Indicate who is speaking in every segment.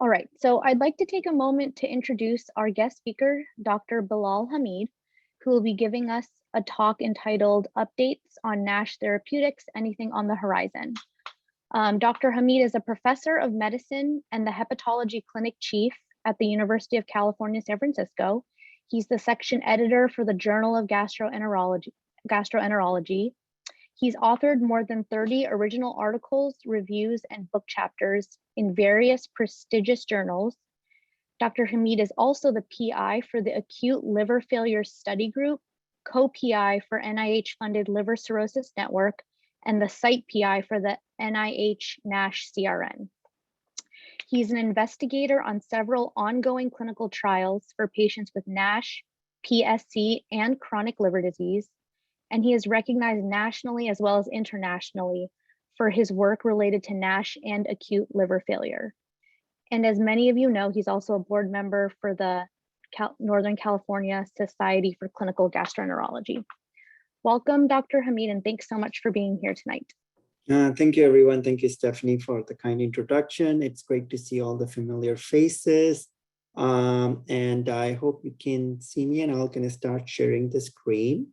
Speaker 1: All right, so I'd like to take a moment to introduce our guest speaker, Dr. Bilal Hameed, who will be giving us a talk entitled Updates on NASH Therapeutics, Anything on the Horizon. Dr. Hameed is a professor of medicine and the hepatology clinic chief at the University of California, San Francisco. He's the section editor for the Journal of Gastroenterology. He's authored more than 30 original articles, reviews, and book chapters in various prestigious journals. Dr. Hameed is also the PI for the Acute Liver Failure Study Group, co-PI for NIH-funded Liver Cirrhosis Network, and the site PI for the NIH NASH CRN. He's an investigator on several ongoing clinical trials for patients with NASH, PSC, and chronic liver disease, and he is recognized nationally as well as internationally for his work related to NASH and acute liver failure. And as many of you know, he's also a board member for the Northern California Society for Clinical Gastroenterology. Welcome, Dr. Hameed, and thanks so much for being here tonight.
Speaker 2: Thank you, everyone. Thank you, Stephanie, for the kind introduction. It's great to see all the familiar faces. And I hope you can see me, and I'm going to start sharing the screen.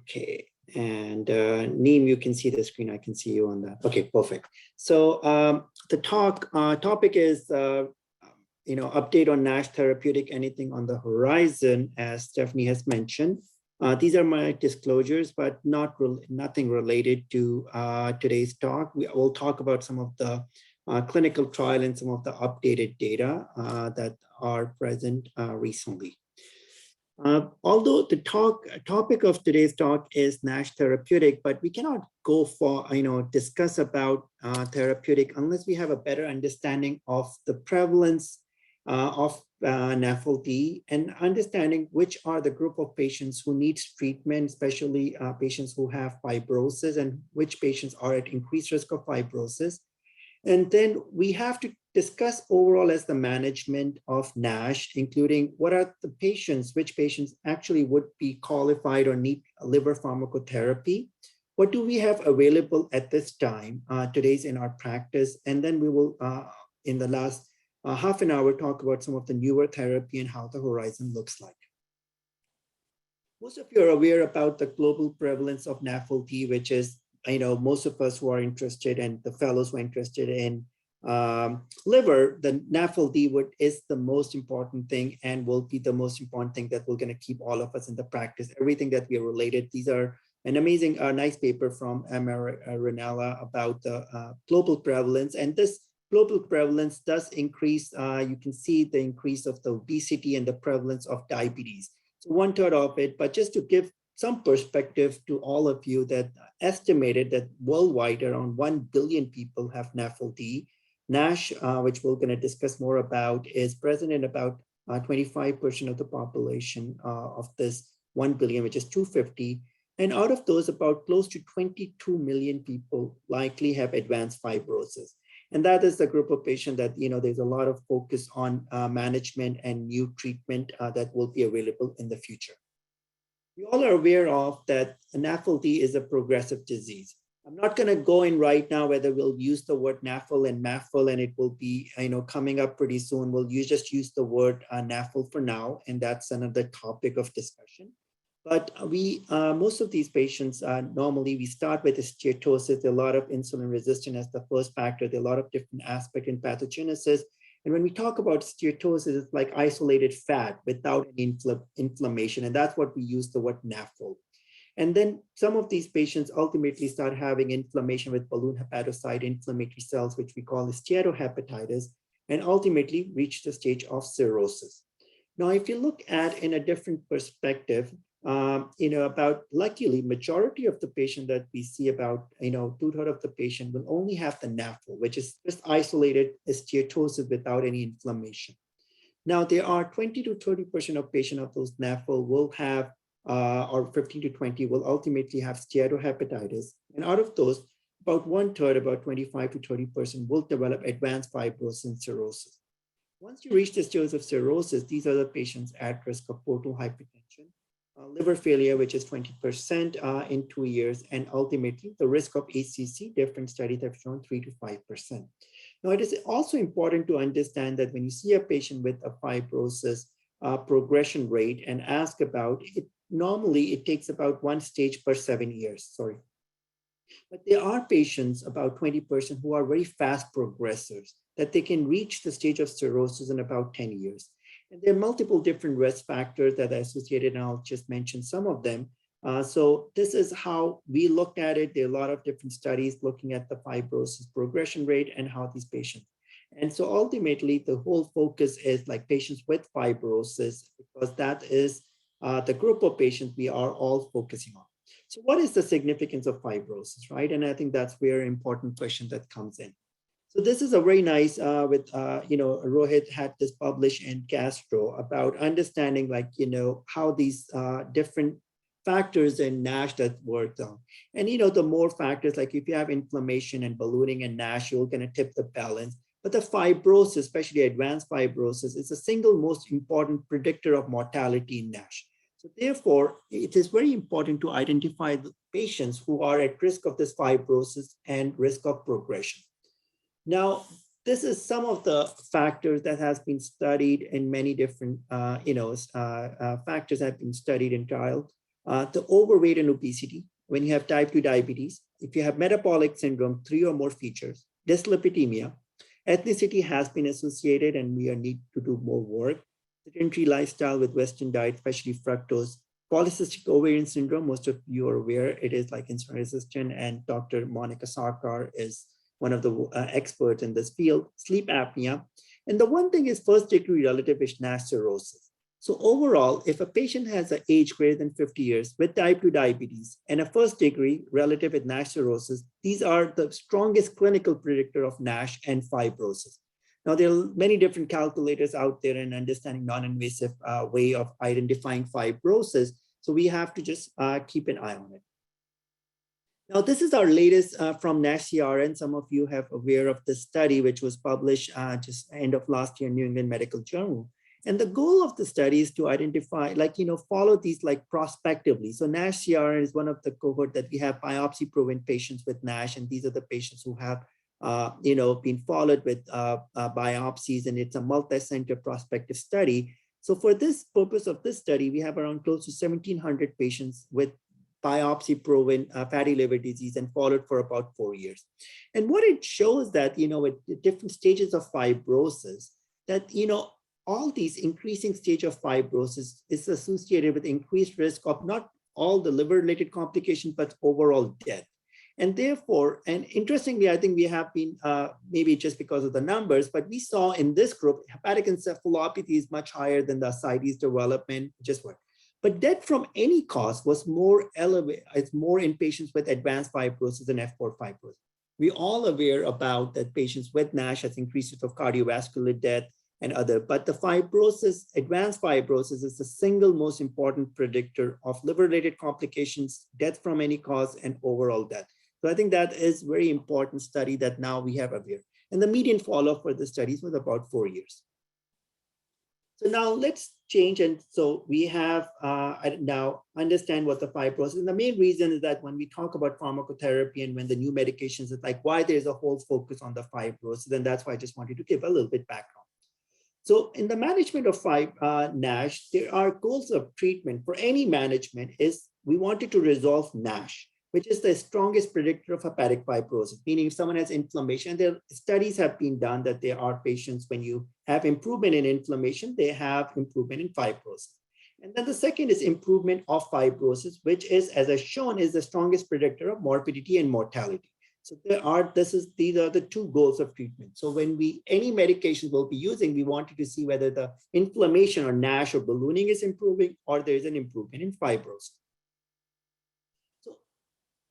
Speaker 2: Okay, and Neem, you can see the screen. I can see you on that. Okay, perfect. So the topic is, update on NASH therapeutic, anything on the horizon, as Stephanie has mentioned. These are my disclosures, but nothing related to today's talk. We will talk about some of the clinical trial and some of the updated data that are present recently. Although the topic of today's talk is NASH therapeutic, but we cannot go for, discuss about therapeutic unless we have a better understanding of the prevalence of NAFLD and understanding which are the group of patients who need treatment, especially patients who have fibrosis, and which patients are at increased risk of fibrosis. And then we have to discuss overall as the management of NASH, including what are the patients, which patients actually would be qualified or need liver pharmacotherapy. What do we have available at this time, today's in our practice? And then we will, in the last half an hour, talk about some of the newer therapy and how the horizon looks like. Most of you are aware about the global prevalence of NAFLD, which is, most of us who are interested and the fellows who are interested in liver, the NAFLD is the most important thing and will be the most important thing that we're going to keep all of us in the practice. Everything that we are related. These are an amazing, nice paper from Renella about the global prevalence. And this global prevalence does increase. You can see the increase of the obesity and the prevalence of diabetes. So 1/3 of it, but just to give some perspective to all of you, that estimated that worldwide around 1 billion people have NAFLD. NASH, which we're going to discuss more about, is present in about 25% of the population of this 1 billion, which is 250. And out of those, about close to 22 million people likely have advanced fibrosis. And that is the group of patients that, there's a lot of focus on management and new treatment that will be available in the future. We all are aware of that NAFLD is a progressive disease. I'm not going to go in right now whether we'll use the word NAFL and MAFL, and it will be, coming up pretty soon. We'll just use the word NAFL for now, and that's another topic of discussion. But most of these patients, normally we start with steatosis, a lot of insulin resistance as the first factor. There are a lot of different aspects in pathogenesis. And when we talk about steatosis, it's like isolated fat without any inflammation. And that's what we use the word NAFL. And then some of these patients ultimately start having inflammation with balloon hepatocyte inflammatory cells, which we call steatohepatitis, and ultimately reach the stage of cirrhosis. Now, if you look at in a different perspective, about luckily majority of the patient that we see, about 2/3 of the patient will only have the NAFL, which is just isolated steatosis without any inflammation. Now there are 20 to 30% of patients of those NAFL will have, or 15 to 20 will ultimately have steatohepatitis, and out of those, about 1/3, about 25 to 30% will develop advanced fibrosis and cirrhosis. Once you reach the stage of cirrhosis, these are the patients at risk of portal hypertension, liver failure, which is 20% in 2 years, and ultimately the risk of ACC, different studies have shown 3 to 5%. Now, it is also important to understand that when you see a patient with a fibrosis progression rate and ask about it, normally it takes about 1 stage per 7 years, sorry. But there are patients, about 20%, who are very fast progressors, that they can reach the stage of cirrhosis in about 10 years. And there are multiple different risk factors that are associated, and I'll just mention some of them. So this is how we looked at it. There are a lot of different studies looking at the fibrosis progression rate and how these patients. And so ultimately, the whole focus is like patients with fibrosis, because that is the group of patients we are all focusing on. So what is the significance of fibrosis, right? And I think that's where an important question that comes in. So this is a very nice, Rohit had this published in Gastro about understanding how these different factors in NASH that worked on. And, the more factors, like if you have inflammation and ballooning in NASH, you're going to tip the balance. But the fibrosis, especially advanced fibrosis, is the single most important predictor of mortality in NASH. So therefore, it is very important to identify the patients who are at risk of this fibrosis and risk of progression. Now, this is some of the factors that has been studied in many different, factors have been studied in trials. The overweight and obesity, when you have type 2 diabetes, if you have metabolic syndrome, 3 or more features, dyslipidemia, ethnicity has been associated, and we need to do more work. Sedentary lifestyle with Western diet, especially fructose, polycystic ovarian syndrome, most of you are aware, it is like insulin resistant, and Dr. Monica Sarkar is one of the experts in this field, sleep apnea. And the one thing is first degree relative is NASH cirrhosis. So overall, if a patient has an age greater than 50 years with type 2 diabetes and a first degree relative with NASH cirrhosis, these are the strongest clinical predictor of NASH and fibrosis. Now, there are many different calculators out there in understanding non-invasive way of identifying fibrosis. So we have to just keep an eye on it. Now, this is our latest from NASH CRN. Some of you have aware of this study, which was published just end of last year in New England Medical Journal. And the goal of the study is to identify, follow these prospectively. So NASH CRN is one of the cohort that we have biopsy proven patients with NASH. And these are the patients who have, been followed with biopsies, and it's a multi-center prospective study. So for this purpose of this study, we have around close to 1,700 patients with biopsy proven fatty liver disease and followed for about 4 years. And what it shows that, with the different stages of fibrosis, that, all these increasing stage of fibrosis is associated with increased risk of not all the liver-related complications, but overall death. And therefore, and interestingly, I think we have been, maybe just because of the numbers, but we saw in this group, hepatic encephalopathy is much higher than the ascites development, just what. But death from any cause was more elevated, it's more in patients with advanced fibrosis and F4 fibrosis. We all aware about that patients with NASH has increased risk of cardiovascular death and other, but the fibrosis, advanced fibrosis is the single most important predictor of liver-related complications, death from any cause, and overall death. So I think that is very important study that now we have aware. And the median follow-up for the studies was about 4 years. So now let's change. And so we have now understand what the fibrosis, and the main reason is that when we talk about pharmacotherapy and when the new medications, it's like why there's a whole focus on the fibrosis. And that's why I just wanted to give a little bit background. So in the management of NASH, there are goals of treatment for any management is we wanted to resolve NASH, which is the strongest predictor of hepatic fibrosis, meaning if someone has inflammation, there studies have been done that there are patients when you have improvement in inflammation, they have improvement in fibrosis. And then the second is improvement of fibrosis, which is, as I've shown, is the strongest predictor of morbidity and mortality. So these are the two goals of treatment. So when any medications we'll be using, we wanted to see whether the inflammation or NASH or ballooning is improving or there's an improvement in fibrosis. So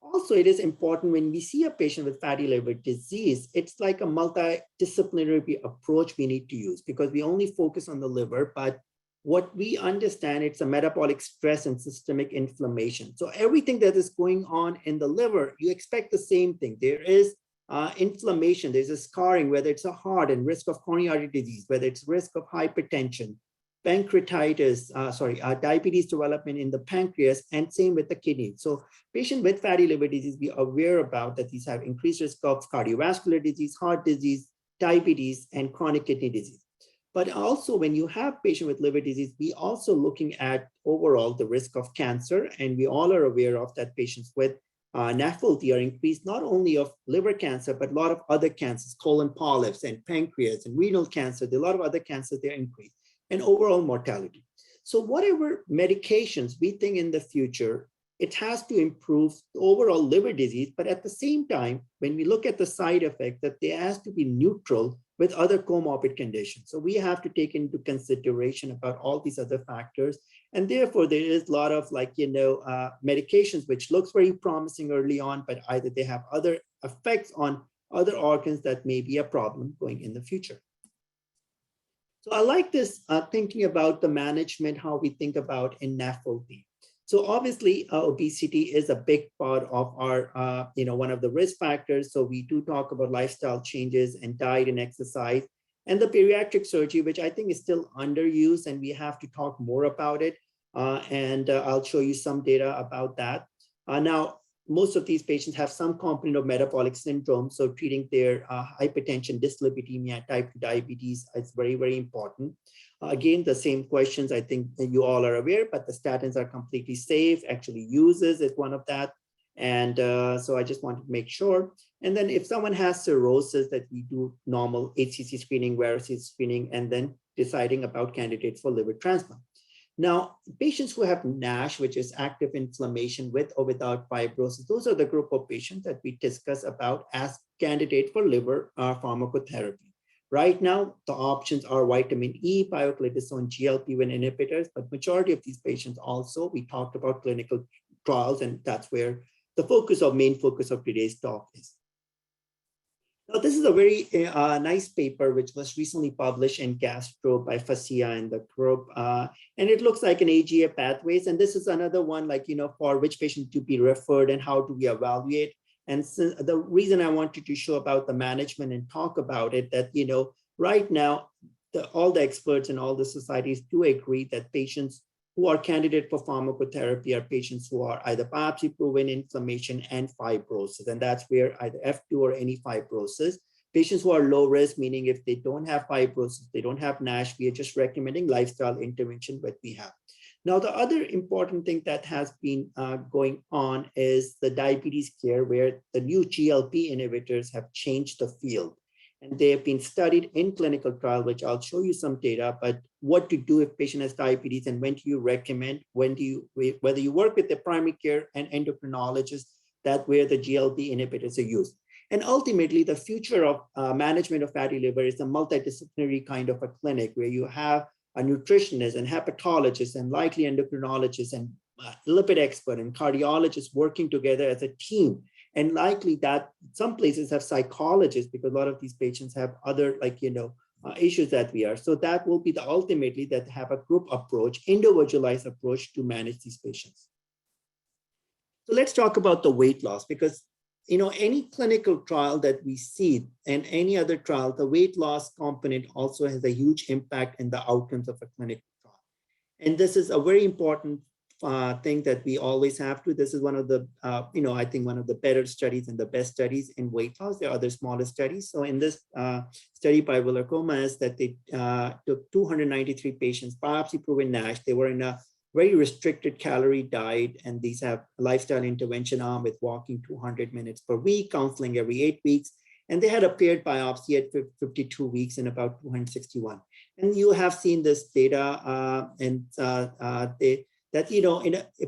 Speaker 2: also it is important when we see a patient with fatty liver disease, it's like a multidisciplinary approach we need to use because we only focus on the liver, but what we understand, it's a metabolic stress and systemic inflammation. So everything that is going on in the liver, you expect the same thing. There is inflammation, there's a scarring, whether it's a heart and risk of coronary artery disease, whether it's risk of hypertension, pancreatitis, diabetes development in the pancreas, and same with the kidney. So patient with fatty liver disease, be aware about that these have increased risk of cardiovascular disease, heart disease, diabetes, and chronic kidney disease. But also when you have patient with liver disease, we also looking at overall the risk of cancer. And we all are aware of that patients with NAFLD are increased not only of liver cancer, but a lot of other cancers, colon polyps and pancreas and renal cancer. There are a lot of other cancers they're increased, and overall mortality. So whatever medications we think in the future, it has to improve the overall liver disease, but at the same time, when we look at the side effect, that they has to be neutral with other comorbid conditions. So we have to take into consideration about all these other factors. And therefore, there is a lot of medications which looks very promising early on, but either they have other effects on other organs that may be a problem going in the future. So I like this thinking about the management, how we think about in NAFLD. So obviously, obesity is a big part of our, one of the risk factors. So we do talk about lifestyle changes and diet and exercise, and the bariatric surgery, which I think is still underused, and we have to talk more about it. I'll show you some data about that. Now, most of these patients have some component of metabolic syndrome. So treating their hypertension, dyslipidemia, type 2 diabetes is very, very important. Again, the same questions I think you all are aware, but the statins are completely safe, actually uses is one of that. And so I just wanted to make sure. And then if someone has cirrhosis, that we do normal HCC screening, varices screening, and then deciding about candidates for liver transplant. Now, patients who have NASH, which is active inflammation with or without fibrosis, those are the group of patients that we discuss about as candidate for liver pharmacotherapy. Right now, the options are vitamin E, Pioglitazone, GLP-1 inhibitors, but majority of these patients also, we talked about clinical trials, and that's where the main focus of today's talk is. Now, this is a very nice paper which was recently published in Gastro by Facia and the group, and it looks like an AGA pathways. And this is another one, for which patient to be referred and how do we evaluate. And so the reason I wanted to show about the management and talk about it, that right now, all the experts and all the societies do agree that patients who are candidate for pharmacotherapy are patients who are either biopsy-proven inflammation and fibrosis. And that's where either F2 or any fibrosis. Patients who are low risk, meaning if they don't have fibrosis, they don't have NASH, we are just recommending lifestyle intervention, but we have. Now, the other important thing that has been going on is the diabetes care, where the new GLP inhibitors have changed the field. And they have been studied in clinical trial, which I'll show you some data, but what to do if patient has diabetes and when do you recommend, whether you work with the primary care and endocrinologist, that where the GLP inhibitors are used. And ultimately, the future of management of fatty liver is a multidisciplinary kind of a clinic where you have a nutritionist and hepatologist and likely endocrinologist and lipid expert and cardiologist working together as a team. And likely that some places have psychologists because a lot of these patients have other issues that we are. So that will be the ultimately that have a group approach, individualized approach to manage these patients. So let's talk about the weight loss, because any clinical trial that we see and any other trial, the weight loss component also has a huge impact in the outcomes of a clinical trial. And this is a very important thing that we always have to. This is one of the, I think one of the better studies and the best studies in weight loss. There are other smaller studies. So in this study by Villarcoma is that they took 293 patients, biopsy-proven NASH. They were in a very restricted calorie diet, and these have lifestyle intervention arm with walking 200 minutes per week, counseling every 8 weeks. And they had a paired biopsy at 52 weeks in about 261. And you have seen this data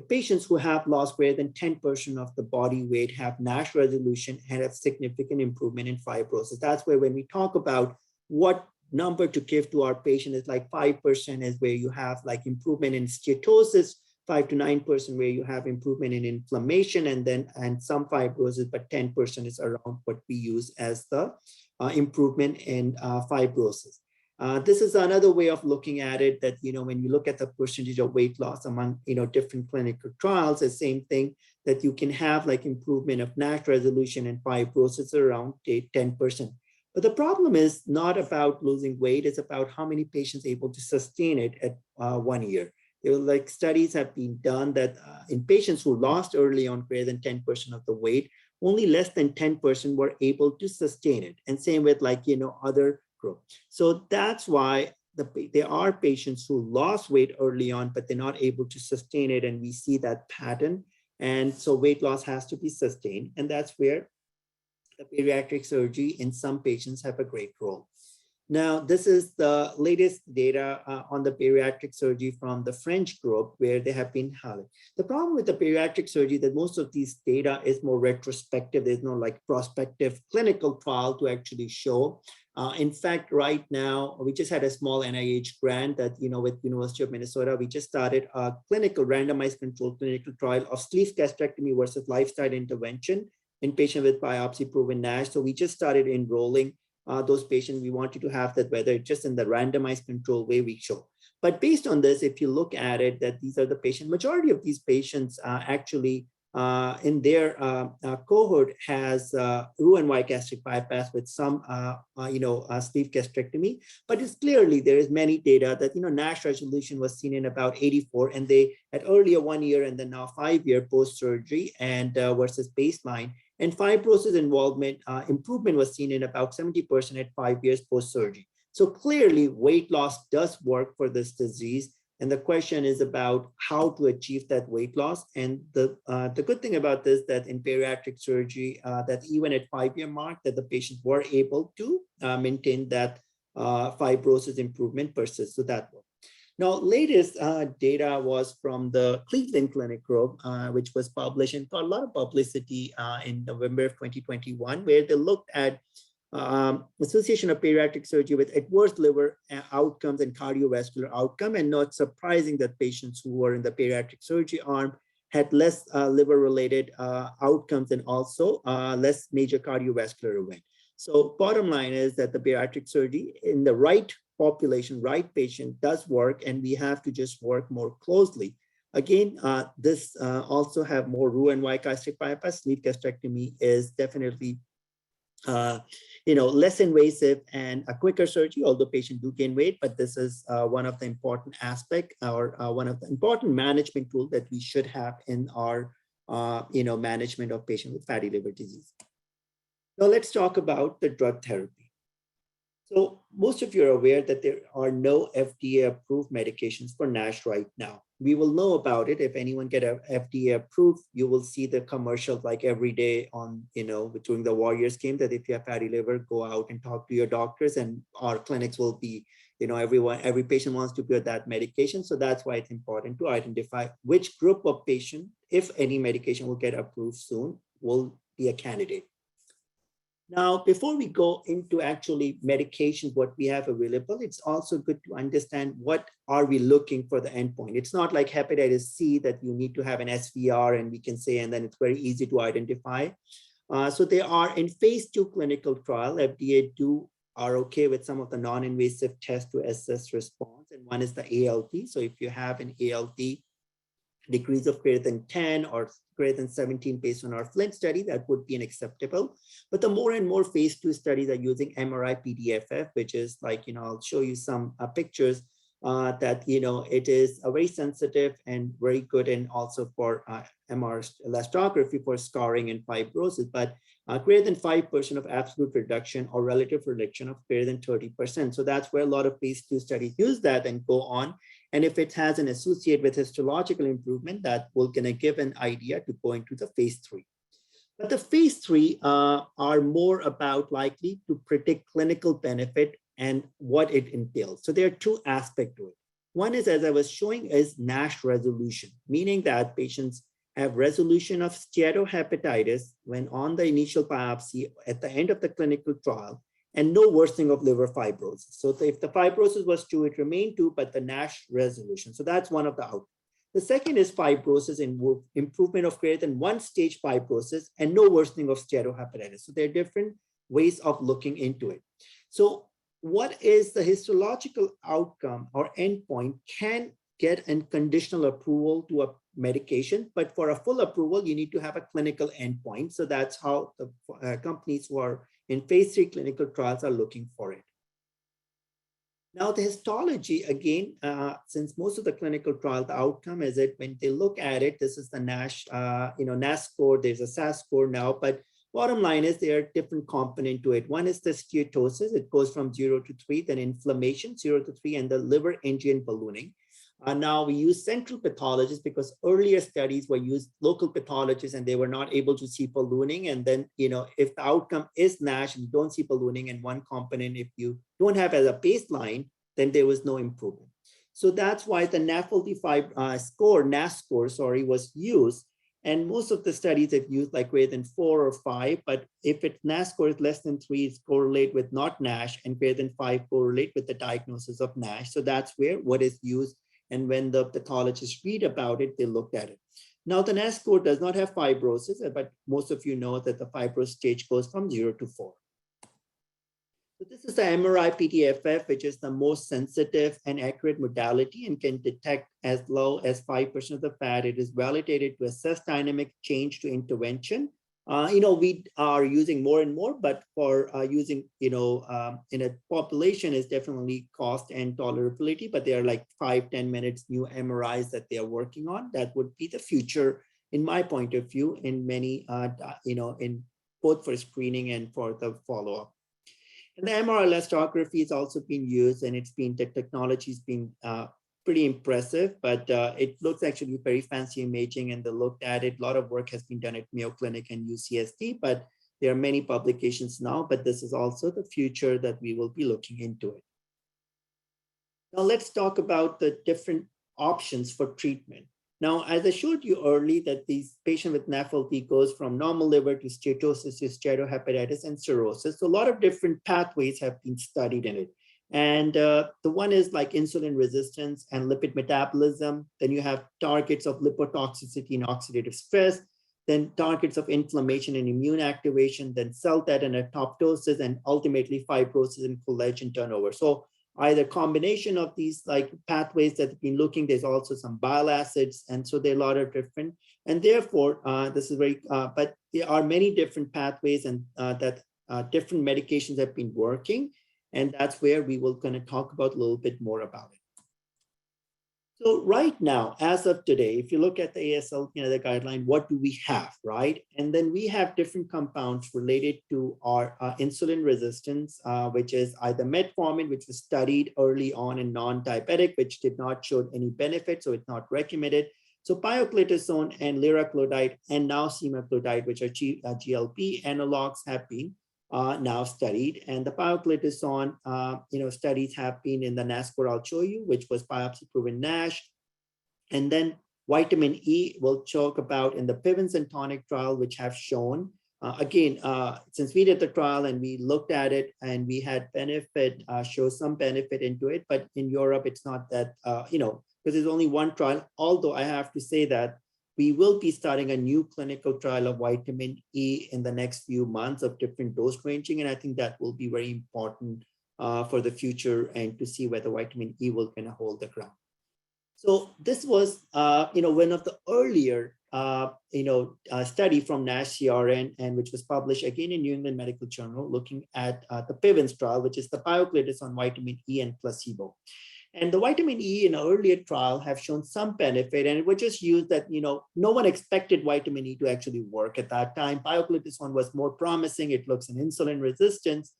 Speaker 2: patients who have lost greater than 10% of the body weight have NASH resolution and have significant improvement in fibrosis. That's where when we talk about what number to give to our patient is 5% is where you have improvement in steatosis, 5 to 9% where you have improvement in inflammation and some fibrosis, but 10% is around what we use as the improvement in fibrosis. This is another way of looking at it, that, when you look at the percentage of weight loss among, different clinical trials, the same thing that you can have improvement of NASH resolution and fibrosis around 10%. But the problem is not about losing weight, it's about how many patients are able to sustain it at 1 year. There were studies have been done that in patients who lost early on greater than 10% of the weight, only less than 10% were able to sustain it. And same with other groups. So that's why there are patients who lost weight early on, but they're not able to sustain it. And we see that pattern. And so weight loss has to be sustained. And that's where the bariatric surgery in some patients have a great role. Now, this is the latest data on the bariatric surgery from the French group where they have been held. The problem with the bariatric surgery that most of these data is more retrospective. There's no prospective clinical trial to actually show. In fact, right now, we just had a small NIH grant that, with University of Minnesota, we just started a randomized controlled clinical trial of sleeve gastrectomy versus lifestyle intervention in patients with biopsy-proven NASH. So we just started enrolling those patients. We wanted to have that, whether just in the randomized control way we show. But based on this, if you look at it, that these are the patients, majority of these patients actually in their cohort has Roux-en-Y gastric bypass with some, sleeve gastrectomy. But it's clearly, there is many data that, NASH resolution was seen in about 84, and they had earlier 1 year and then now 5 year post-surgery and versus baseline. And fibrosis involvement improvement was seen in about 70% at 5 years post-surgery. So clearly weight loss does work for this disease. And the question is about how to achieve that weight loss. And the good thing about this, that in bariatric surgery, that even at 5 year mark, that the patients were able to maintain that fibrosis improvement persist. So that worked. Now, latest data was from the Cleveland Clinic group, which was published and got a lot of publicity in November of 2021, where they looked at association of bariatric surgery with adverse liver outcomes and cardiovascular outcome. And not surprising that patients who were in the bariatric surgery arm had less liver-related outcomes and also less major cardiovascular event. So bottom line is that the bariatric surgery in the right population, right patient does work, and we have to just work more closely. Again, this also have more Roux-en-Y gastric bypass. Sleeve gastrectomy is definitely less invasive and a quicker surgery, although patients do gain weight, but this is one of the important aspect or one of the important management tools that we should have in our management of patients with fatty liver disease. Now let's talk about the drug therapy. So most of you are aware that there are no FDA approved medications for NASH right now. We will know about it. If anyone get a FDA approved, you will see the commercials like every day on, during the Warriors game, that if you have fatty liver, go out and talk to your doctors, and our clinics will be, every patient wants to get that medication. So that's why it's important to identify which group of patient, if any medication will get approved soon, will be a candidate. Now, before we go into actually medications, what we have available, it's also good to understand what are we looking for the endpoint. It's not like hepatitis C that you need to have an SVR and we can say, and then it's very easy to identify. So they are in phase 2 clinical trial. FDA are okay with some of the non-invasive tests to assess response. And one is the ALT. So if you have an ALT decrease of greater than 10 or greater than 17 based on our Flint study, that would be an acceptable. But the more and more phase 2 studies are using MRI PDFF, which is I'll show you some pictures that, it is a very sensitive and very good, and also for MR elastography for scarring and fibrosis, but greater than 5% of absolute reduction or relative reduction of greater than 30%. So that's where a lot of phase 2 studies use that and go on. And if it has an associate with histological improvement, that will gonna give an idea to go into the phase 3. But the phase 3 are more about likely to predict clinical benefit and what it entails. So there are two aspects to it. One is, as I was showing, is NASH resolution, meaning that patients have resolution of steatohepatitis when on the initial biopsy at the end of the clinical trial, and no worsening of liver fibrosis. So if the fibrosis was 2, it remained 2, but the NASH resolution. So that's one of the outcomes. The second is fibrosis and improvement of greater than 1 stage fibrosis and no worsening of steatohepatitis. So there are different ways of looking into it. So what is the histological outcome or endpoint can get a conditional approval to a medication, but for a full approval, you need to have a clinical endpoint. So that's how the companies who are in phase 3 clinical trials are looking for it. Now the histology, again, since most of the clinical trial, the outcome is it when they look at it, this is the NASH, NAS score, there's a SAS score now, but Bottom line is there are different components to it. One is the steatosis. It goes from 0 to 3, then inflammation, 0 to 3, and the liver engine ballooning. Now we use central pathologists because earlier studies were used local pathologists and they were not able to see ballooning. And then, if the outcome is NASH and you don't see ballooning in one component, if you don't have as a baseline, then there was no improvement. So that's why the NAFLD NASH score, was used. And most of the studies have used like greater than 4 or 5, but if its NASH score is less than 3, it's correlate with not NASH, and greater than 5 correlate with the diagnosis of NASH. So that's where what is used. And when the pathologists read about it, they looked at it. Now the NASH score does not have fibrosis, but most of you know that the fibrosis stage goes from 0 to 4. So this is the MRI-PDFF, which is the most sensitive and accurate modality and can detect as low as 5% of the fat. It is validated to assess dynamic change to intervention. We are using more and more, but for using, in a population is definitely cost and tolerability, but they are like 5-10 minutes new MRIs that they are working on. That would be the future, in my point of view, in many, in both for screening and for the follow-up. And the MR elastography has also been used, and the technology has been pretty impressive, but it looks actually very fancy imaging, and they looked at it. A lot of work has been done at Mayo Clinic and UCSD, but there are many publications now, but this is also the future that we will be looking into it. Now let's talk about the different options for treatment. Now, as I showed you early, that these patient with NAFLD goes from normal liver to steatosis to steatohepatitis and cirrhosis. So a lot of different pathways have been studied in it. And the one is like insulin resistance and lipid metabolism. Then you have targets of lipotoxicity and oxidative stress, then targets of inflammation and immune activation, then cell death and apoptosis, and ultimately fibrosis and collagen turnover. So either combination of these like pathways that have been looking, there's also some bile acids. And so there are a lot of different, and therefore this is very, but there are many different pathways and that different medications have been working. And that's where we will kind of talk about a little bit more about it. So right now, as of today, if you look at the ASL, the guideline, what do we have, right? And then we have different compounds related to our insulin resistance, which is either metformin, which was studied early on in non-diabetic, which did not show any benefit, so it's not recommended. So pioglitazone and liraglutide and now semaglutide, which are GLP analogs, have been now studied, and the pioglitazone, studies have been in the NASH score I'll show you, which was biopsy-proven NASH, and then vitamin E we'll talk about in the PIVENS and tonic trial, which have shown since we did the trial and we looked at it and we had benefit, show some benefit into it, but in Europe it's not that because there's only one trial. Although I have to say that we will be starting a new clinical trial of vitamin E in the next few months of different dose ranging. And I think that will be very important for the future and to see whether vitamin E will kind of hold the ground. So this was, one of the earlier, study from NASH CRN, and which was published again in New England Medical Journal, looking at the PIVENS trial, which is the pioglitazone vitamin E and placebo. And the vitamin E in an earlier trial have shown some benefit, and it was just used that, no one expected vitamin E to actually work at that time. Pioglitazone was more promising. It looks in insulin resistance.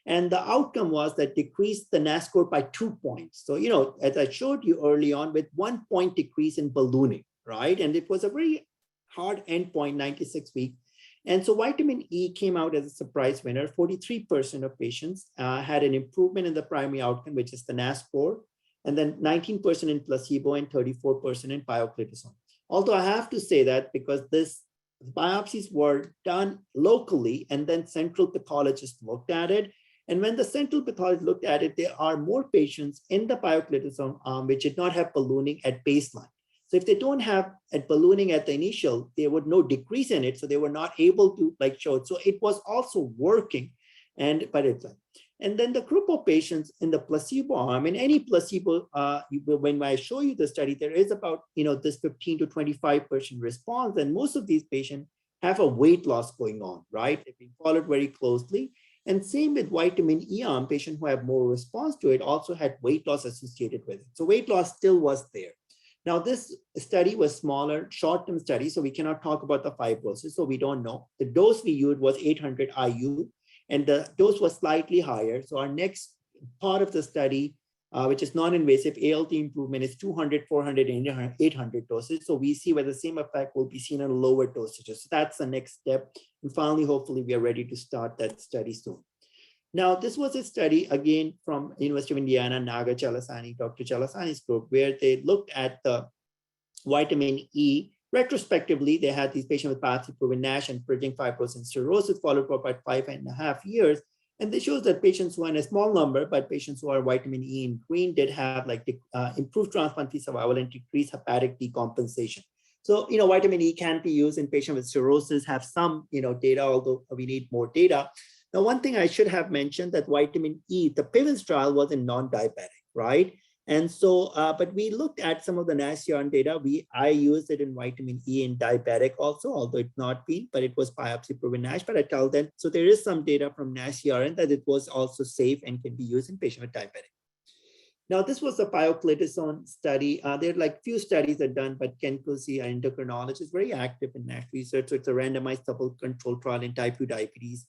Speaker 2: And the outcome was that decreased the NASH score by 2 points. So, as I showed you early on, with 1 point decrease in ballooning, right? And it was a very hard endpoint, 96 weeks. And so vitamin E came out as a surprise winner. 43% of patients had an improvement in the primary outcome, which is the NASH score, and then 19% in placebo and 34% in pioglitazone. Although I have to say that because this biopsies were done locally and then central pathologists looked at it. And when the central pathologist looked at it, there are more patients in the pioglitazone arm which did not have ballooning at baseline. So if they don't have a ballooning at the initial, there would no decrease in it. So they were not able to show it. So it was also working, and then the group of patients in the placebo arm, in any placebo, when I show you the study, there is about, this 15 to 25% response. And most of these patients have a weight loss going on, right? They've been followed very closely. And same with vitamin E arm, patients who have more response to it also had weight loss associated with it. So weight loss still was there. Now, this study was smaller, short-term study, so we cannot talk about the fibrosis, so we don't know. The dose we used was 800 IU, and the dose was slightly higher. So our next part of the study, which is non-invasive ALT improvement, is 200, 400, and 800 doses. So we see whether the same effect will be seen on lower dosages. So that's the next step. And finally, hopefully, we are ready to start that study soon. Now, this was a study, again, from University of Indiana, Naga Chalasani, Dr. Chalasani's group, where they looked at the vitamin E. Retrospectively, they had these patients with biopsy-proven NASH and bridging fibrosis and cirrhosis, followed for about 5.5 years. And this shows that patients who are in a small number, but patients who are vitamin E in green did have like improved transplant-free survival and decreased hepatic decompensation. So, vitamin E can be used in patients with cirrhosis, have some, data, although we need more data. Now, one thing I should have mentioned that vitamin E, the PIVENS trial was in non-diabetic, right? And so, but we looked at some of the NASH urine data. I used it in vitamin E in diabetic also, although it's not been, but it was biopsy-proven NASH. But I tell them, so there is some data from NASH urine that it was also safe and can be used in patients with diabetic. Now, this was a Pioglitazone study. There are like few studies that are done, but Ken Kusi, our endocrinologist, is very active in NASH research. So it's a randomized double-controlled trial in type 2 diabetes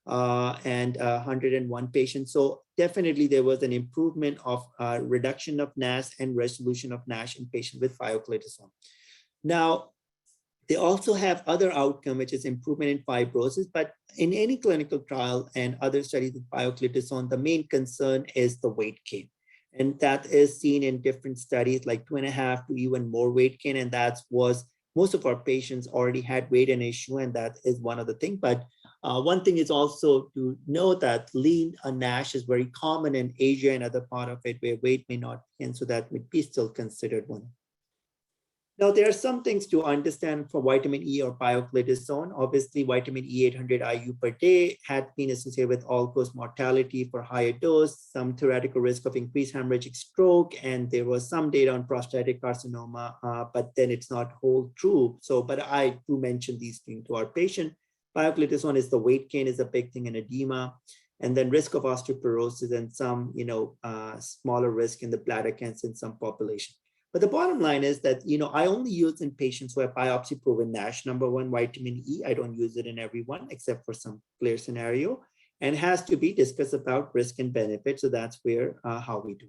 Speaker 2: and 101 patients. So definitely there was an improvement of reduction of NASH and resolution of NASH in patients with Pioglitazone. Now, they also have other outcome, which is improvement in fibrosis, but in any clinical trial and other studies with Pioglitazone, the main concern is the weight gain. And that is seen in different studies, like 2.5 to even more weight gain. And that was, most of our patients already had weight an issue, and that is one of the things. But one thing is also to know that lean NASH is very common in Asia and other part of it where weight may not be, and so that would be still considered one. Now, there are some things to understand for vitamin E or Pioglitazone. Obviously, vitamin E 800 IU per day had been associated with all-cause mortality for higher dose, some theoretical risk of increased hemorrhagic stroke, and there was some data on prostatic carcinoma, but then it's not whole true. So, but I do mention these things to our patient. Pioglitazone is the weight gain is a big thing in edema, and then risk of osteoporosis and some, smaller risk in the bladder cancer in some population. But the bottom line is that, I only use in patients who have biopsy-proven NASH. Number one, vitamin E, I don't use it in everyone except for some clear scenario, and it has to be discussed about risk and benefit. So that's where how we do.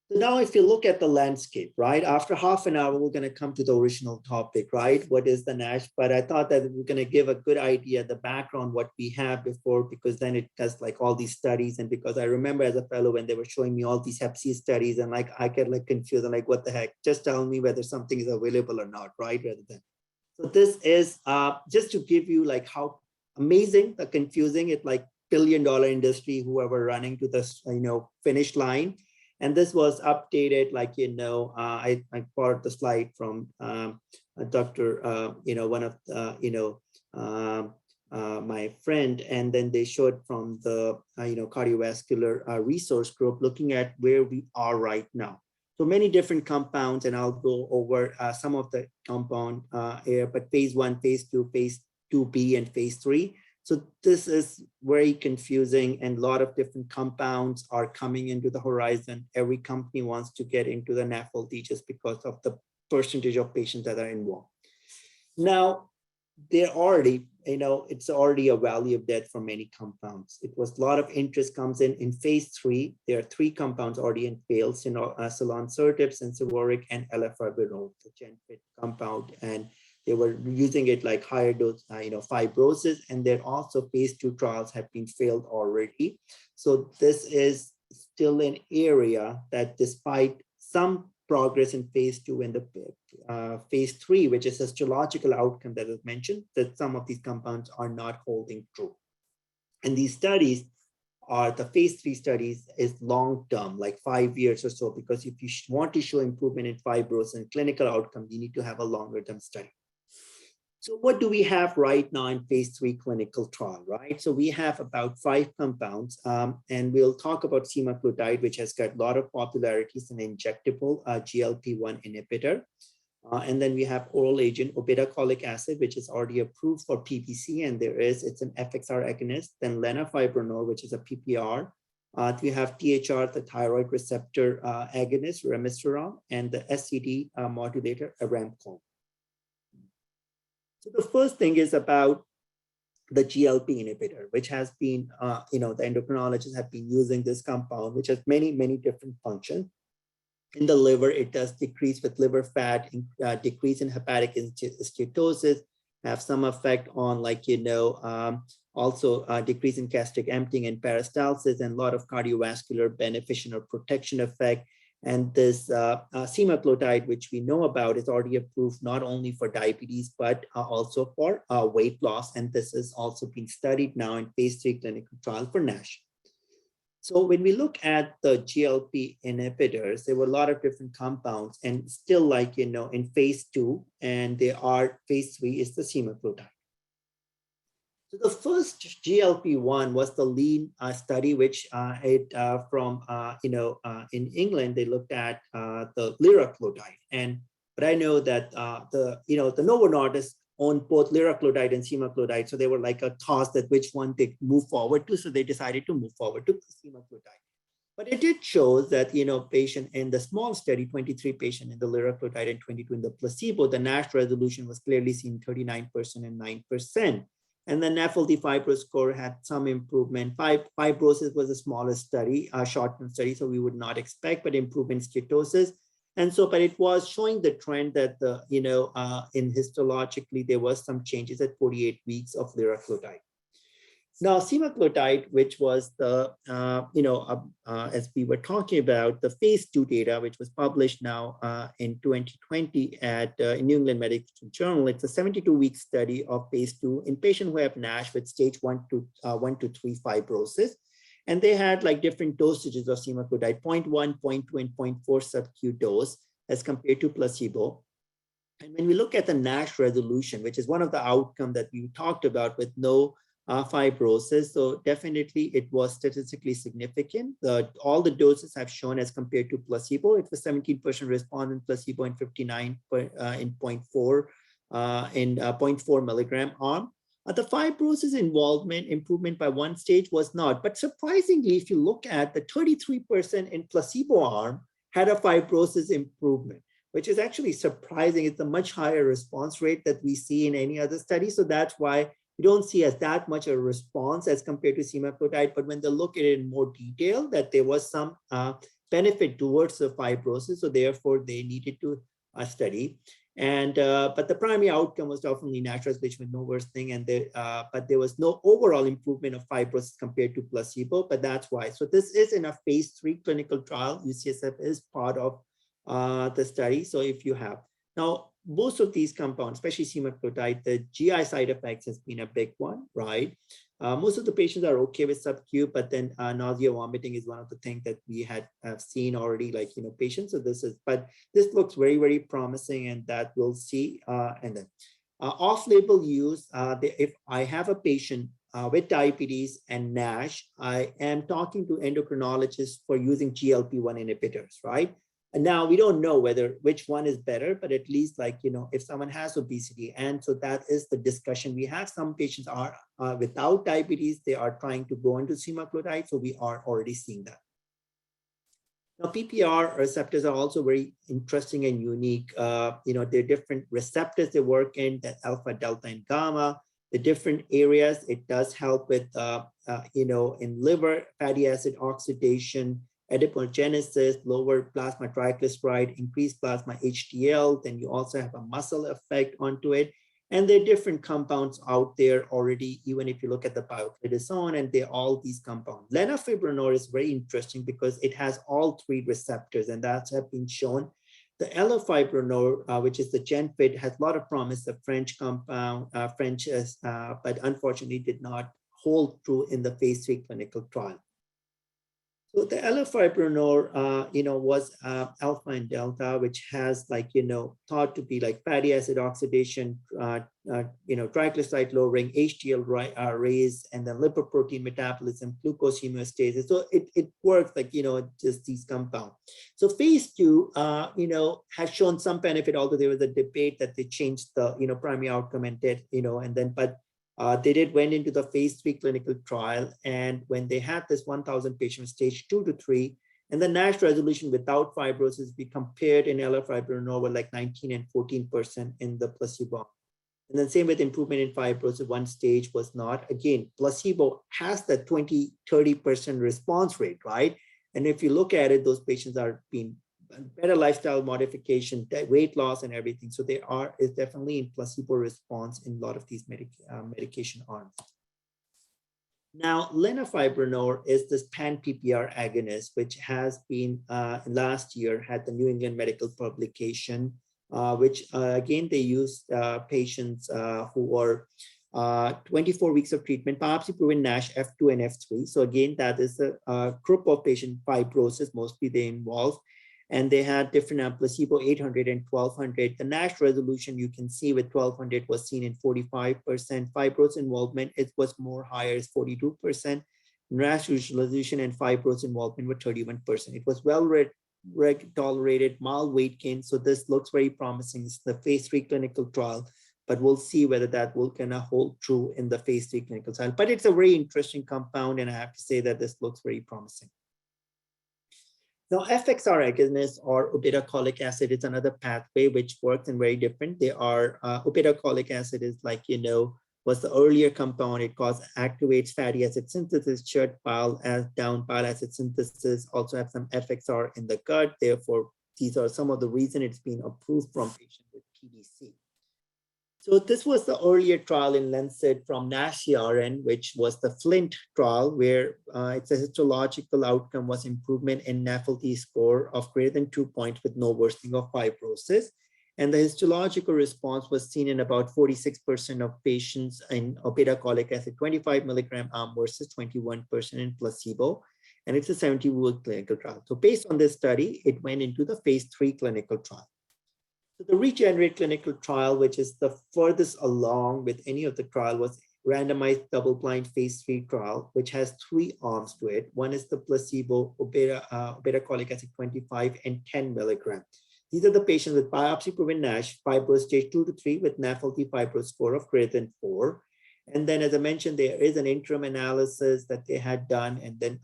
Speaker 2: So now if you look at the landscape, right, after half an hour, we're going to come to the original topic, right? What is the NASH? But I thought that we're going to give a good idea, the background, what we have before, because then it does like all these studies. And because I remember as a fellow, when they were showing me all these Hep C studies, and like, I get like confused and like, what the heck, just tell me whether something is available or not, right? Rather than, so this is just to give you like how amazing, the confusing, it like billion-dollar industry, whoever running to this, finish line. And this was updated, like, I borrowed the slide from Dr. One of, my friend, and then they showed from the, cardiovascular resource group, looking at where we are right now. So many different compounds, and I'll go over some of the compound here, but phase 1, phase 2, phase 2B, and phase 3. So this is very confusing, and a lot of different compounds are coming into the horizon. Every company wants to get into the NAFLD just because of the percentage of patients that are involved. Now, they're already, it's already a valley of death for many compounds. It was a lot of interest comes in phase 3. There are 3 compounds already in failed, selonsertib, Sensivoric, and elafibranor, the GenFit compound. And they were using it like higher dose, fibrosis, and then also phase 2 trials have been failed already. So this is still an area that, despite some progress in phase 2 and the phase 3, which is histological outcome that was mentioned, that some of these compounds are not holding true. And these studies are, the phase 3 studies is long-term, like 5 years or so, because if you want to show improvement in fibrosis and clinical outcome, you need to have a longer-term study. So what do we have right now in phase 3 clinical trial, right? So we have about 5 compounds, and we'll talk about semaglutide, which has got a lot of popularity. It's an injectable GLP-1 inhibitor. And then we have oral agent, obeticholic acid, which is already approved for PBC, and it's an FXR agonist. Then lanifibranor, which is a PPR We have THR, the thyroid receptor agonist, Resmetirom, and the SCD modulator, Aramco. So the first thing is about the GLP inhibitor, which has been, the endocrinologists have been using this compound, which has many, many different functions. In the liver, it does decrease with liver fat, decrease in hepatic steatosis, have some effect on also decrease in gastric emptying and peristalsis, and a lot of cardiovascular beneficial or protection effect. And this semaglutide, which we know about, is already approved not only for diabetes, but also for weight loss. And this is also being studied now in phase 3 clinical trial for NASH. So when we look at the GLP inhibitors, there were a lot of different compounds, and still in phase 2, and they are phase 3 is the semaglutide. So the first GLP-1 was the lean study, which in England, they looked at the liraglutide. But I know that the Novo Nordisk owned both liraglutide and semaglutide. So they were like a toss that which one they move forward to. So they decided to move forward to semaglutide. But it did show that, patient in the small study, 23 patients in the liraglutide and 22 in the placebo, the NASH resolution was clearly seen 39% and 9%. And the NAFLD fibrosis score had some improvement. Fibrosis was a smaller study, a short-term study, so we would not expect, but improvement in steatosis. And so, but it was showing the trend that in histologically, there was some changes at 48 weeks of liraglutide. Now, semaglutide, which was the, as we were talking about, the phase 2 data, which was published now in 2020 at New England Medical Journal. It's a 72-week study of phase 2 in patients who have NASH with stage 1 to 3 fibrosis. And they had different dosages of semaglutide, 0.1, 0.2, and 0.4 sub-Q dose as compared to placebo. And when we look at the NASH resolution, which is one of the outcomes that we talked about with no fibrosis, so definitely it was statistically significant. All the doses have shown as compared to placebo. It was 17% response in placebo and 59 in 0.4 milligram arm. The fibrosis involvement improvement by one stage was not, but surprisingly, if you look at the 33% in placebo arm had a fibrosis improvement, which is actually surprising. It's a much higher response rate that we see in any other study. So that's why we don't see as that much a response as compared to semaglutide. But when they look at it in more detail, that there was some benefit towards the fibrosis. So therefore, they needed to study. And but the primary outcome was definitely NASH resolution with no worse thing. And but there was no overall improvement of fibrosis compared to placebo. But that's why. So this is in a phase 3 clinical trial. UCSF is part of the study. So if you have now, most of these compounds, especially semaglutide, the GI side effects has been a big one, right? Most of the patients are okay with sub-Q, but then nausea, vomiting is one of the things that we have seen already, patients. So this looks very, very promising, and that we'll see. And then off-label use, if I have a patient with diabetes and NASH, I am talking to endocrinologists for using GLP-1 inhibitors, right? And now we don't know which one is better, but at least if someone has obesity, and so that is the discussion we have. Some patients are without diabetes, they are trying to go into semaglutide, so we are already seeing that. Now, PPR receptors are also very interesting and unique. There are different receptors they work in, that alpha, delta, and gamma. The different areas, it does help with, in liver, fatty acid oxidation, adipogenesis, lower plasma triglyceride, increased plasma HDL. Then you also have a muscle effect onto it. And there are different compounds out there already, even if you look at the Pioglitazone, and they're all these compounds. Lanifibranor is very interesting because it has all 3 receptors, and that's have been shown. The elafibranor, which is the Genfit, has a lot of promise, the French compound, but unfortunately did not hold true in the phase 3 clinical trial. So the elafibranor, was alpha and delta, which has thought to be fatty acid oxidation, triglyceride lowering, HDL raise, and then lipoprotein metabolism, glucose homeostasis. So it works just these compounds. So phase 2, has shown some benefit, although there was a debate that they changed the, primary outcome and did, but They went into the phase 3 clinical trial, and when they had this 1,000 patients, stage 2 to 3, and the NASH resolution without fibrosis, we compared in elafibranor with like 19 and 14% in the placebo. And then same with improvement in fibrosis, one stage was not. Again, placebo has that 20, 30% response rate, right? And if you look at it, those patients are being better lifestyle modification, weight loss and everything. So there is definitely in placebo response in a lot of these medication arms. Now, lenafibranor is this pan-PPR agonist, which has been last year had the New England Medical publication, which again, they used patients who were 24 weeks of treatment, biopsy-proven NASH F2 and F3. So again, that is a group of patient fibrosis, mostly they involve, and they had different placebo 800 and 1200. The NASH resolution you can see with 1200 was seen in 45%. Fibrosis involvement, it was more higher, is 42%. NASH resolution and fibrosis involvement were 31%. It was well tolerated, mild weight gain. So this looks very promising. It's the phase 3 clinical trial, but we'll see whether that will kind of hold true in the phase 3 clinical trial. But it's a very interesting compound, and I have to say that this looks very promising. Now, FXR agonists or obeticholic acid is another pathway which works and very different. They are obeticholic acid is like, was the earlier compound. It activates fatty acid synthesis, shut down bile acid synthesis, also have some FXR in the gut. Therefore, these are some of the reasons it's been approved from patients with PBC. So this was the earlier trial in Lancet from NASH CRN, which was the Flint trial, where it's a histological outcome was improvement in NAFLD score of greater than 2 points with no worsening of fibrosis. And the histological response was seen in about 46% of patients in obeticholic acid 25 milligram arm versus 21% in placebo. And it's a 70-week clinical trial. So based on this study, it went into the phase 3 clinical trial. So the Regenerate clinical trial, which is the furthest along with any of the trial, was randomized double-blind phase 3 trial, which has 3 arms to it. One is the placebo, obeticholic acid 25 and 10 milligram. These are the patients with biopsy-proven NASH, fibrosis stage 2 to 3 with NAFLD fibrosis score of greater than 4. And then, as I mentioned, there is an interim analysis that they had done, and then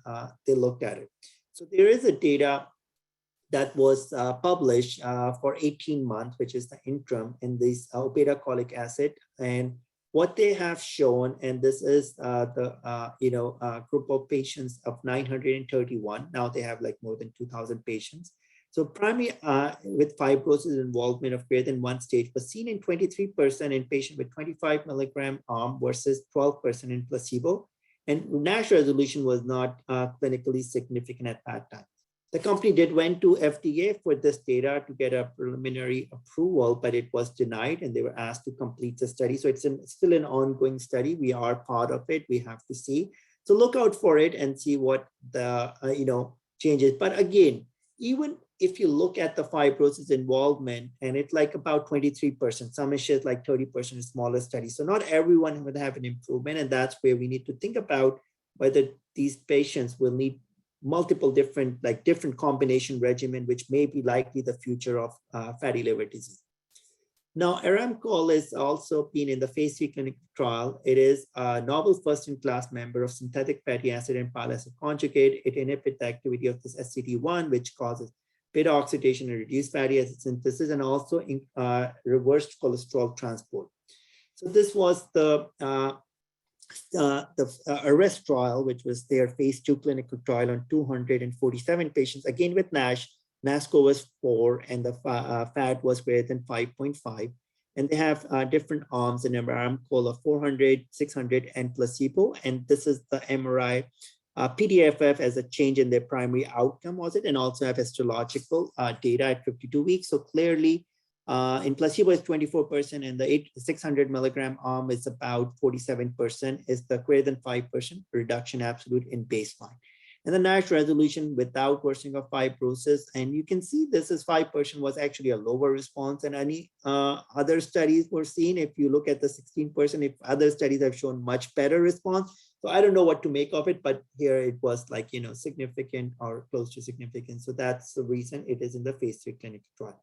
Speaker 2: they looked at it. So there is a data that was published for 18 months, which is the interim in this obeticholic acid. And what they have shown, and this is the group of patients of 931. Now they have like more than 2,000 patients. So primary with fibrosis involvement of greater than 1 stage was seen in 23% in patients with 25 milligram arm versus 12% in placebo. And NASH resolution was not clinically significant at that time. The company went to FDA for this data to get a preliminary approval, but it was denied and they were asked to complete the study. So it's still an ongoing study. We are part of it. We have to see. So look out for it and see what the changes. But again, even if you look at the fibrosis involvement, and it's like about 23%, some issues like 30% is smaller studies. So not everyone would have an improvement. And that's where we need to think about whether these patients will need multiple different combination regimen, which may be likely the future of fatty liver disease. Now, aramcol is also been in the phase 3 clinical trial. It is a novel first-in-class member of synthetic fatty acid and bile acid conjugate. It inhibits the activity of this SCD1, which causes beta oxidation and reduced fatty acid synthesis, and also reversed cholesterol transport. So this was the ARREST trial, which was their phase 2 clinical trial on 247 patients, again with NASH. NASH score was 4, and the fat was greater than 5.5. And they have different arms, an aramcol of 400, 600, and placebo. And this is the MRI PDFF as a change in their primary outcome, was it? And also have histological data at 52 weeks. So clearly, in placebo is 24%, and the 600 milligram arm is about 47%, is the greater than 5% reduction absolute in baseline. And the NASH resolution without worsening of fibrosis, and you can see this is 5% was actually a lower response than any other studies were seen. If you look at the 16%, if other studies have shown much better response. So I don't know what to make of it, but here it was like, significant or close to significant. So that's the reason it is in the phase 3 clinical trial.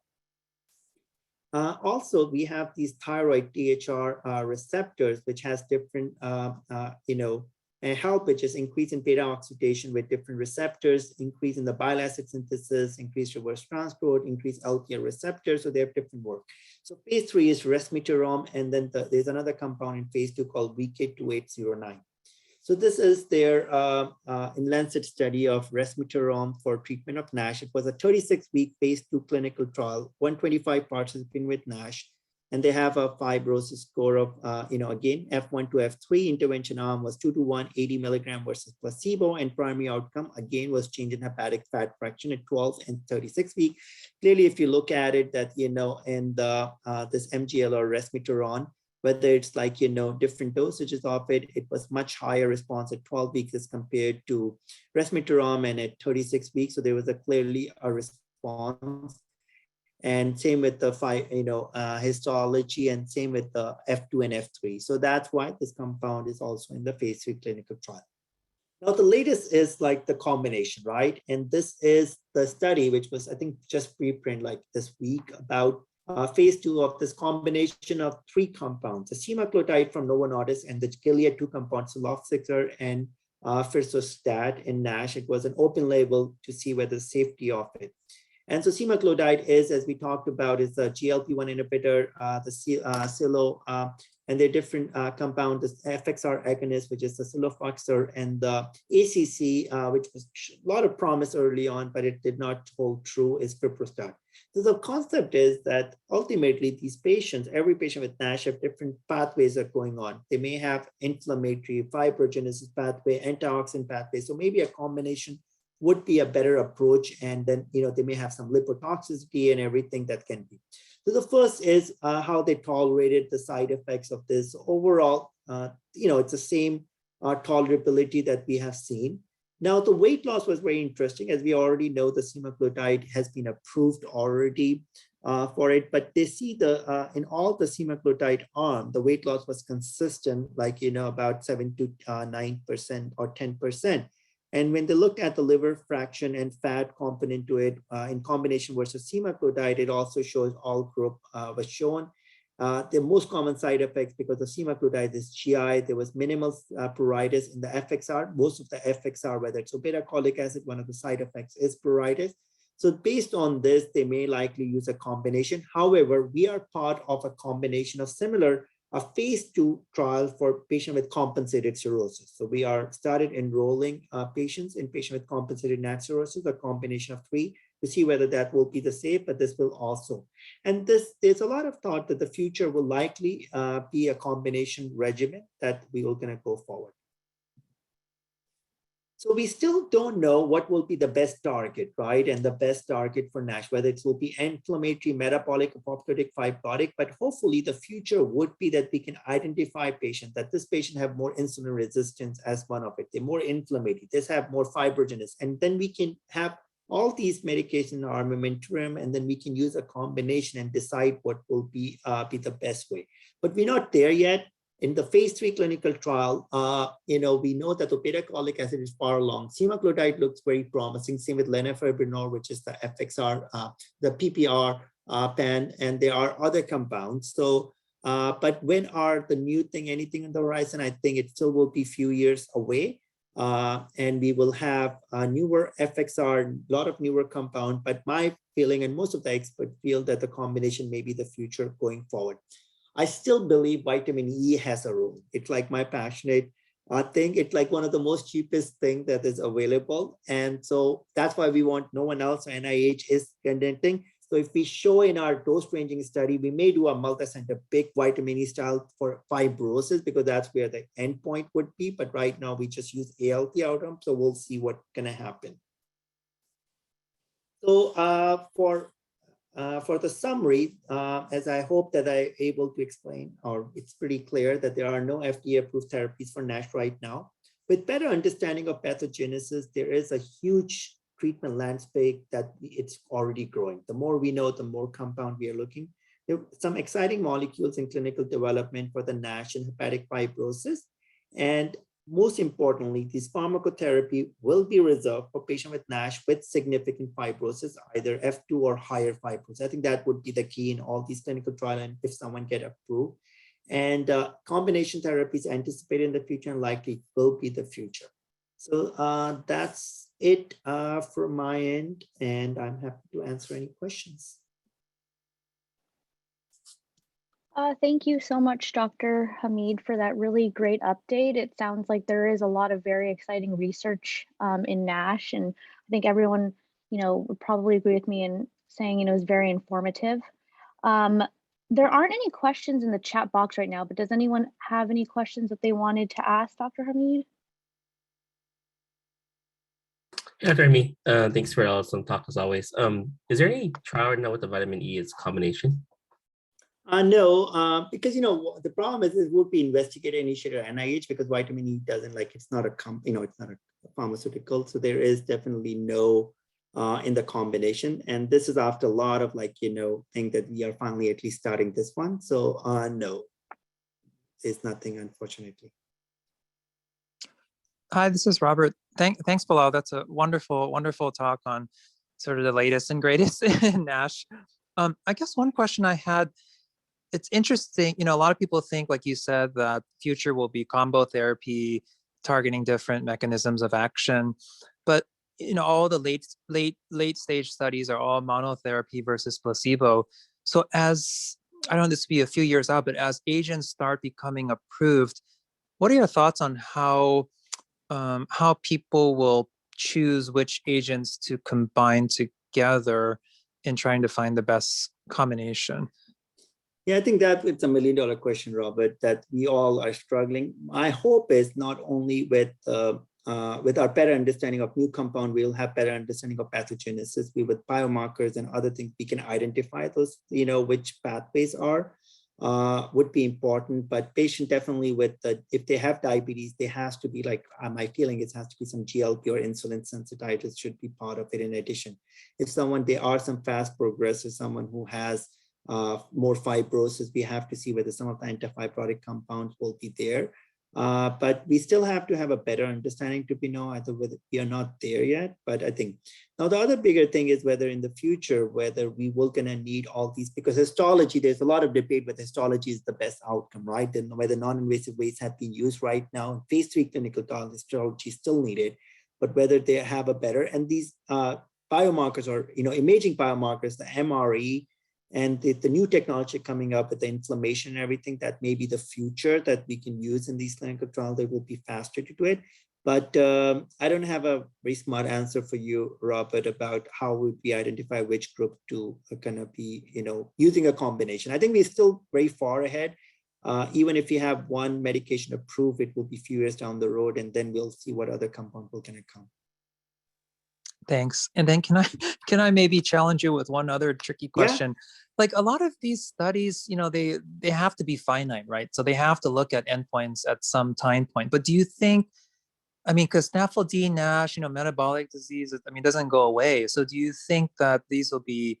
Speaker 2: Also, we have these thyroid THR receptors, which has different, help, which is increase in beta oxidation with different receptors, increase in the bile acid synthesis, increase reverse transport, increase LPL receptors. So they have different work. So phase 3 is Resmetirom, and then there's another compound in phase 2 called VK2809. So this is their in Lancet study of Resmetirom for treatment of NASH. It was a 36-week phase 2 clinical trial, 125 participants with NASH, and they have a fibrosis score of, again, F1 to F3. Intervention arm was 2:1, 80 milligram versus placebo, and primary outcome, again, was change in hepatic fat fraction at 12 and 36 weeks. Clearly, if you look at it, that, in the this MGL or Resmetirom, whether it's like, different dosages of it, it was much higher response at 12 weeks as compared to Resmetirom and at 36 weeks. So there was clearly a response. And same with the histology, and same with the F2 and F3. So that's why this compound is also in the phase 3 clinical trial. Now, the latest is like the combination, right? And this is the study, which was, I think, just preprint like this week about phase 2 of this combination of 3 compounds, the semaglutide from Novo Nordisk and the Gilead 2 compounds, Elastography and Firsostat in NASH. It was an open label to see whether the safety of it. And so semaglutide is, as we talked about, is the GLP-1 inhibitor, the Silo, and they're different compound, this FXR agonist, which is the Silofoxer, and the ACC, which was a lot of promise early on, but it did not hold true, is Fibrostat. So the concept is that ultimately these patients, every patient with NASH, have different pathways that are going on. They may have inflammatory, fibrogenesis pathway, antioxidant pathway. So maybe a combination would be a better approach. And then, they may have some lipotoxicity and everything that can be. So the first is how they tolerated the side effects of this. Overall, it's the same tolerability that we have seen. Now, the weight loss was very interesting. As we already know, the semaglutide has been approved already for it, but they see in all the semaglutide arm, the weight loss was consistent, like, about 7 to 9% or 10%. And when they looked at the liver fraction and fat component to it in combination versus semaglutide, it also shows all group was shown. The most common side effects because of semaglutide is GI. There was minimal pruritus in the FXR. Most of the FXR, whether it's obeticholic acid, one of the side effects is pruritus. So based on this, they may likely use a combination. However, we are part of a combination of similar a phase 2 trial for patient with compensated cirrhosis. So we are started enrolling patients with compensated NASH cirrhosis, a combination of 3, to see whether that will be the safe, but this will also. And there's a lot of thought that the future will likely be a combination regimen that we are going to go forward. So we still don't know what will be the best target, right? And the best target for NASH, whether it will be inflammatory, metabolic, apoptotic, fibrotic, but hopefully the future would be that we can identify patients, that this patient have more insulin resistance as one of it. They're more inflammatory, they have more fibrogenesis, and then we can have all these medications in our armamentarium, and then we can use a combination and decide what will be the best way. But we're not there yet. In the phase 3 clinical trial, we know that obeticholic acid is far along. Semaglutide looks very promising. Same with lanifibranor, which is the FXR, the PPR pan, and there are other compounds. So, but when are the new thing, anything on the horizon? I think it still will be a few years away. And we will have a newer FXR, a lot of newer compound, but my feeling and most of the experts feel that the combination may be the future going forward. I still believe vitamin E has a role. It's like my passionate thing. It's like one of the most cheapest thing that is available. And so that's why we want no one else, NIH is conducting. So if we show in our dose ranging study, we may do a multi-center big vitamin E style for fibrosis, because that's where the endpoint would be. But right now we just use ALT outcome. So we'll see what's gonna happen. So for the summary, as I hope that I'm able to explain, or it's pretty clear that there are no FDA-approved therapies for NASH right now. With better understanding of pathogenesis, there is a huge treatment landscape that it's already growing. The more we know, the more compound we are looking. There are some exciting molecules in clinical development for the NASH and hepatic fibrosis. And most importantly, this pharmacotherapy will be reserved for patients with NASH with significant fibrosis, either F2 or higher fibrosis. I think that would be the key in all these clinical trials and if someone get approved. And combination therapies anticipated in the future and likely will be the future. So that's it from my end, and I'm happy to answer any questions.
Speaker 1: Thank you so much, Dr. Hameed, for that really great update. It sounds like there is a lot of very exciting research in NASH, and I think everyone, would probably agree with me in saying, it was very informative. There aren't any questions in the chat box right now, but does anyone have any questions that they wanted to ask Dr. Hameed?
Speaker 3: Yeah, Jeremy, thanks for awesome talk as always. Is there any trial right now with the vitamin E as combination?
Speaker 2: No, because the problem is it would be investigator-initiated NIH because vitamin E doesn't it's not a it's not a pharmaceutical, so there is definitely no in the combination, and this is after a lot of thing that we are finally at least starting this one. So no, there's nothing, unfortunately.
Speaker 4: Hi, this is Robert. Thanks, Bilal. That's a wonderful talk on sort of the latest and greatest in NASH. I guess one question I had, it's interesting, a lot of people think, like you said, that future will be combo therapy, targeting different mechanisms of action. But, all the late stage studies are all monotherapy versus placebo. So as, I don't know, this will be a few years out, but as agents start becoming approved, what are your thoughts on how people will choose which agents to combine together in trying to find the best combination?
Speaker 2: Yeah, I think that it's $1 million question, Robert, that we all are struggling. My hope is not only with our better understanding of new compound, we'll have better understanding of pathogenesis. With biomarkers and other things, we can identify those, which pathways are, would be important. But patient definitely if they have diabetes, there has to be my feeling it has to be some GLP or insulin sensititis should be part of it in addition. If there are some fast progressors, someone who has more fibrosis, we have to see whether some of the antifibrotic compounds will be there. But we still have to have a better understanding to either whether we are not there yet. But I think now the other bigger thing is whether in the future, whether we will gonna need all these, because histology, there's a lot of debate whether histology is the best outcome, right? And whether non-invasive ways have been used right now. In phase 3 clinical trials, histology is still needed, but whether they have a better, and these biomarkers or, imaging biomarkers, the MRE, and the new technology coming up with the inflammation and everything, that may be the future that we can use in these clinical trials. They will be faster to do it. But I don't have a very smart answer for you, Robert, about how would we identify which group to be, using a combination. I think we're still very far ahead. Even if we have one medication approved, it will be few years down the road, and then we'll see what other compound will come.
Speaker 4: Thanks. And then can I maybe challenge you with one other tricky question? Yeah. Like a lot of these studies, they have to be finite, right? So they have to look at endpoints at some time point. But do you think, because NAFLD, NASH, metabolic disease, doesn't go away. So do you think that these will be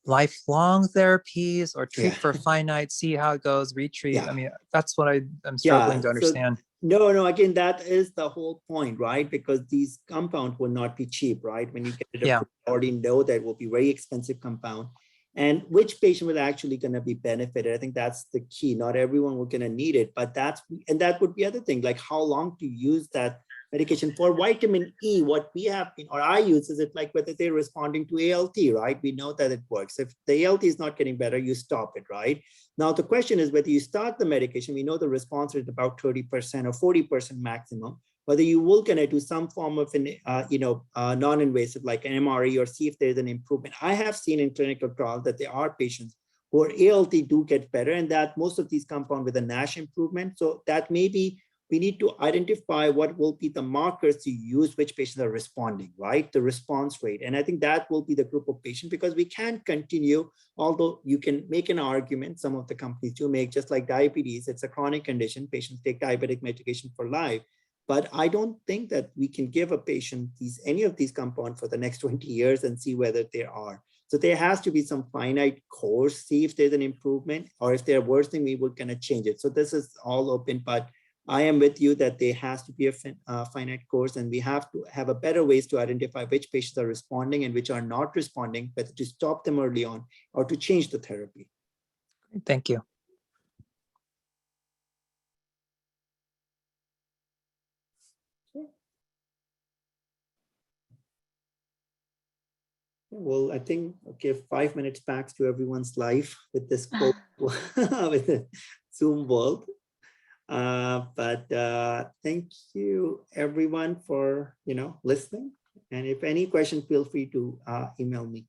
Speaker 4: lifelong therapies or treat for finite, see how it goes, retreat? Yeah. That's what I'm struggling to understand.
Speaker 2: So, no, again, that is the whole point, right? Because these compounds will not be cheap, right? When you get it, you already know that it will be very expensive compound. And which patient will actually going to be benefited? I think that's the key. Not everyone will going to need it, but that would be other thing, like how long to use that medication. For vitamin E, what we have been, or I use, is it whether they're responding to ALT, right? We know that it works. If the ALT is not getting better, you stop it, right? Now, the question is whether you start the medication, we know the response rate is about 30% or 40% maximum, whether you will gonna do some form of an, non-invasive, like an MRE, or see if there's an improvement. I have seen in clinical trials that there are patients who ALT do get better, and that most of these compound with a NASH improvement. So that maybe we need to identify what will be the markers to use, which patients are responding, right? The response rate. And I think that will be the group of patients, because we can't continue, although you can make an argument, some of the companies do make, just like diabetes, it's a chronic condition, patients take diabetic medication for life. But I don't think that we can give a patient any of these compounds for the next 20 years and see whether they are. So there has to be some finite course, see if there's an improvement, or if they're worsening, we will kind of change it. So this is all open, but I am with you that there has to be a finite course, and we have to have a better ways to identify which patients are responding and which are not responding, whether to stop them early on or to change the therapy.
Speaker 4: Thank you.
Speaker 2: Well, I think, okay, 5 minutes back to everyone's life with this with the Zoom world. But thank you everyone for listening. And if any question, feel free to email me.